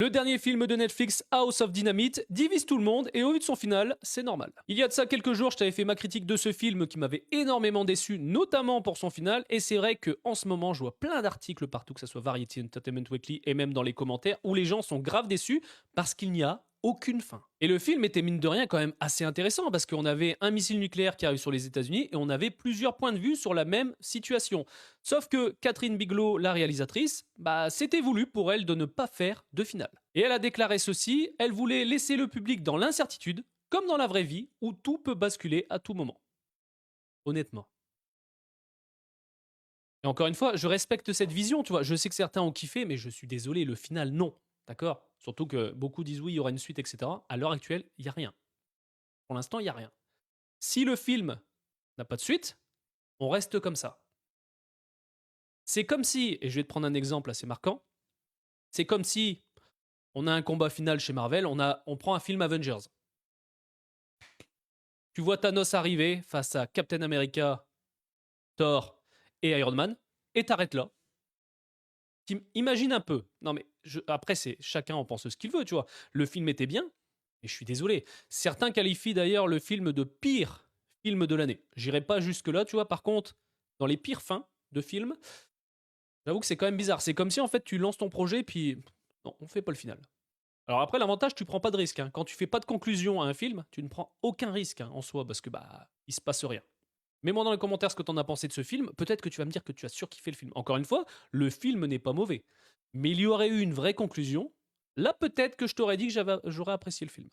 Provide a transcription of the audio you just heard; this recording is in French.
Le dernier film de Netflix, House of Dynamite, divise tout le monde et au vu de son final, c'est normal. Il y a de ça quelques jours, je t'avais fait ma critique de ce film qui m'avait énormément déçu, notamment pour son final, et c'est vrai que en ce moment, je vois plein d'articles partout, que ce soit Variety, Entertainment Weekly et même dans les commentaires, où les gens sont grave déçus parce qu'il n'y a aucune fin. Et le film était mine de rien quand même assez intéressant parce qu'on avait un missile nucléaire qui arrive sur les États-Unis et on avait plusieurs points de vue sur la même situation. Sauf que Catherine Bigelow, la réalisatrice, c'était voulu pour elle de ne pas faire de finale. Et elle a déclaré ceci, elle voulait laisser le public dans l'incertitude, comme dans la vraie vie, où tout peut basculer à tout moment. Honnêtement. Et encore une fois, je respecte cette vision, tu vois. Je sais que certains ont kiffé, mais je suis désolé, le final, non. D'accord? Surtout que beaucoup disent oui, il y aura une suite, etc. À l'heure actuelle, il n'y a rien. Pour l'instant, il n'y a rien. Si le film n'a pas de suite, on reste comme ça. C'est comme si, et je vais te prendre un exemple assez marquant, c'est comme si on a un combat final chez Marvel, on prend un film Avengers. Tu vois Thanos arriver face à Captain America, Thor et Iron Man, et t'arrêtes là. Imagine un peu. Non mais après c'est chacun en pense ce qu'il veut, tu vois. Le film était bien, et je suis désolé. Certains qualifient d'ailleurs le film de pire film de l'année. J'irai pas jusque là, tu vois. Par contre, dans les pires fins de films, j'avoue que c'est quand même bizarre. C'est comme si en fait tu lances ton projet puis non, on fait pas le final. Alors après l'avantage, tu prends pas de risque. Hein. Quand tu fais pas de conclusion à un film, tu ne prends aucun risque en soi parce que il se passe rien. Mets-moi dans les commentaires ce que t'en as pensé de ce film. Peut-être que tu vas me dire que tu as surkiffé le film. Encore une fois, le film n'est pas mauvais. Mais il y aurait eu une vraie conclusion. Là, peut-être que je t'aurais dit que j'aurais apprécié le film.